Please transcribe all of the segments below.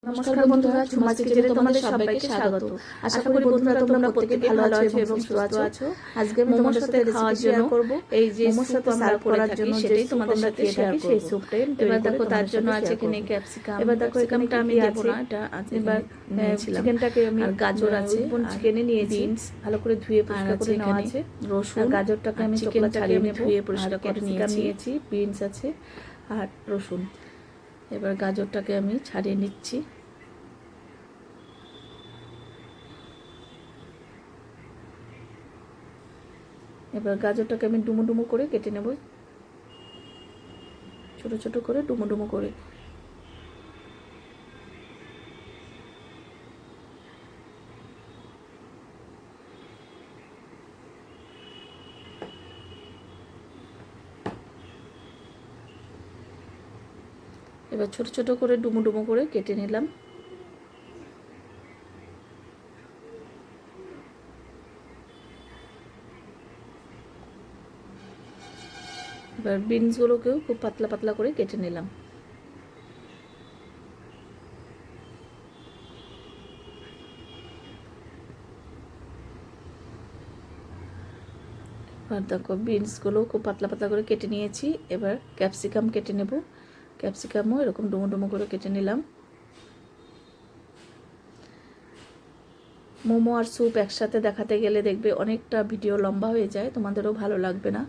নমস্কার বন্ধুরা, ঝুমাস কিচেনে তোমাদের সবাইকে স্বাগত। আশা করি বন্ধুরা তোমরা প্রত্যেকে ভালো আছো এবং সুস্থ আছো। আজকে আমি তোমাদের সাথে খাওয়ার জন্য এই যে মোমোর সাথে সার্ভ করার জন্য সেটাই তোমাদের সাথে শেয়ার করব। সেই স্যুপটাই এবার দেখো তার জন্য আছে এখানে ক্যাপসিকাম। এবার দেখো ক্যাপসিকামটা আমি দেব না, এটা এবার চিকেনটাকে আমি গাজর আছে, চিকেনে নিয়েছি, ভালো করে ধুয়ে পরিষ্কার করে নেওয়া আছে। রসুন, গাজরটাকে আমি চোকলা ছাড়িয়ে নেব, ধুয়ে পরিষ্কার করে নিয়েছি, বিনস আছে আর রসুন। এবার গাজরটাকে আমি ছাড়িয়ে নিচ্ছি। এবার গাজরটাকে আমি ডুমো ডুমো করে কেটে নেব, ছোট ছোট করে ডুমো ডুমো করে। এবার ছোট ছোট করে ডুমো ডুমো করে কেটে নিলাম। এবার বিনসগুলোকেও খুব পাতলা পাতলা করে কেটে নিলাম। এবার দেখো বিনসগুলো খুব পাতলা পাতলা করে কেটে নিয়েছি। এবার ক্যাপসিকাম কেটে নেব, ক্যাপসিকামও এরকম ডুমো ডুমো করে কেটে নিলাম। মোমো আর স্যুপ একসাথে দেখাতে গেলে দেখবে অনেকটা ভিডিও লম্বা হয়ে যায়, তোমাদেরও ভালো লাগবে না,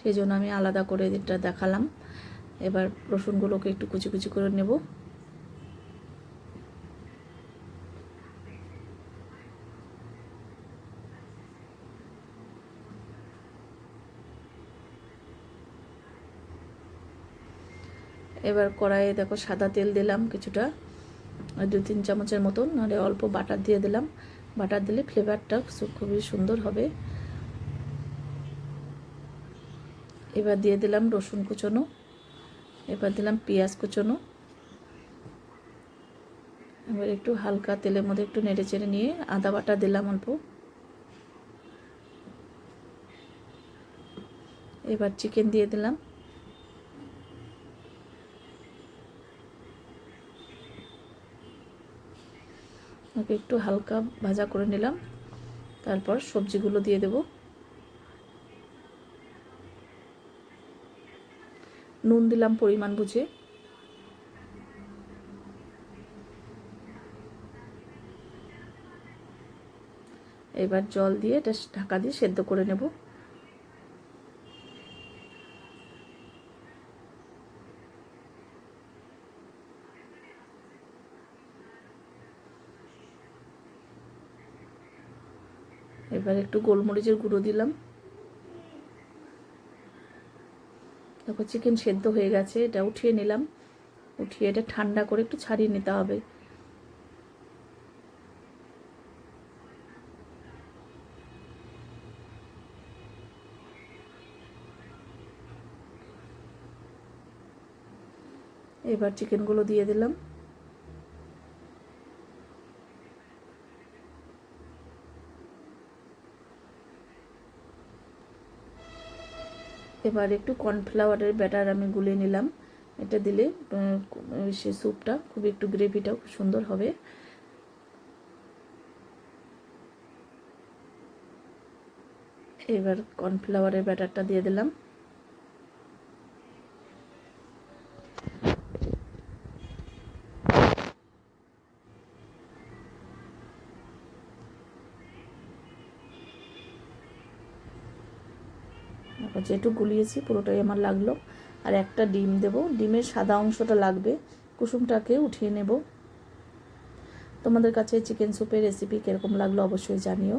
সেই জন্য আমি আলাদা করে এটা দেখালাম। এবার রসুনগুলোকে একটু কুচি কুচি করে নেব। এবার কড়াইয়ে দেখো সাদা তেল দিলাম কিছুটা, 2-3 চামচের মতন, নাহলে অল্প বাটার দিয়ে দিলাম। বাটার দিলে ফ্লেভারটা খুবই সুন্দর হবে। এবার দিয়ে দিলাম রসুন কুচনো, এবার দিলাম পেঁয়াজ কুচনো। এবার একটু হালকা তেলের মধ্যে একটু নেড়ে চেড়ে নিয়ে আদা বাটা দিলাম অল্প। এবার চিকেন দিয়ে দিলাম। ওকে একটু হালকা ভাজা করে নিলাম, তারপর সবজিগুলো দিয়ে দেব। নুন দিলাম পরিমাণ বুঝে। এবার জল দিয়ে এটা ঢাকা দিয়ে সেদ্ধ করে নেব। এবার একটু গোলমরিচের গুঁড়ো দিলাম। দেখো চিকেন সেদ্ধ হয়ে গেছে, এটা উঠিয়ে নিলাম। উঠিয়ে এটা ঠান্ডা করে একটু ছাড়িয়ে নিতে হবে। এবার চিকেনগুলো দিয়ে দিলাম। এবার একটু কর্নফ্লাওয়ারের ব্যাটার আমি গুলিয়ে নিলাম। এটা দিলে সে স্যুপটা খুবই একটু গ্রেভিটাও খুব সুন্দর হবে। এবার কর্নফ্লাওয়ারের ব্যাটারটা দিয়ে দিলাম। যেটুকু গুলিয়েছি পুরোটাই আমার লাগলো। আর একটা ডিম দেব, ডিমের সাদা অংশটা লাগবে, কুসুমটাকে উঠিয়ে নেব। তোমাদের কাছে চিকেন স্যুপের রেসিপি কীরকম লাগলো অবশ্যই জানিও।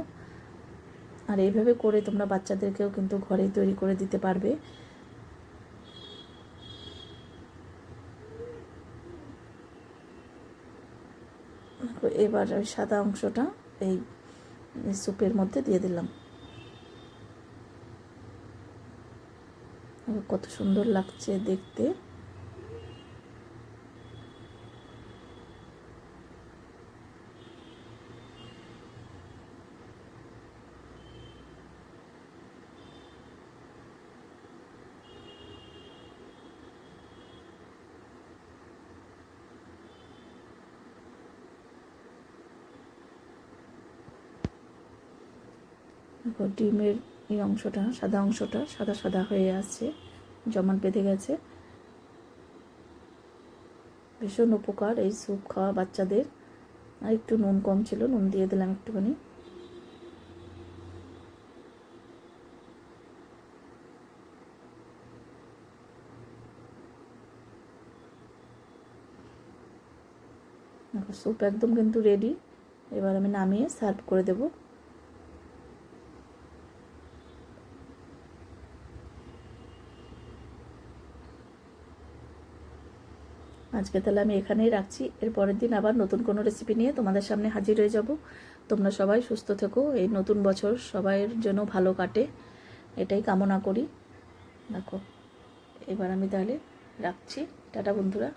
আর এইভাবে করে তোমরা বাচ্চাদেরকেও কিন্তু ঘরেই তৈরি করে দিতে পারবে। এবার ওই সাদা অংশটা এই স্যুপের মধ্যে দিয়ে দিলাম। কত সুন্দর লাগছে দেখতে। দেখো ডিমের এই অংশটা, সাদা অংশটা সাদা সাদা হয়ে আসছে, জমাট বেঁধে গেছে। ভীষণ উপকার এই স্যুপ খাওয়া বাচ্চাদের। আর একটু নুন কম ছিল, নুন দিয়ে দিলাম একটুখানি। স্যুপ একদম কিন্তু রেডি। এবার আমি নামিয়ে সার্ভ করে দেব। আজকে তাহলে আমি এখানেই রাখছি। এর পরের দিন আবার নতুন কোনো রেসিপি নিয়ে তোমাদের সামনে হাজির হয়ে যাব। তোমরা সবাই সুস্থ থেকো, এই নতুন বছর সবাইয়ের জন্য ভালো কাটে, এটাই কামনা করি। দেখো এবার আমি তাহলে রাখছি। টাটা বন্ধুরা।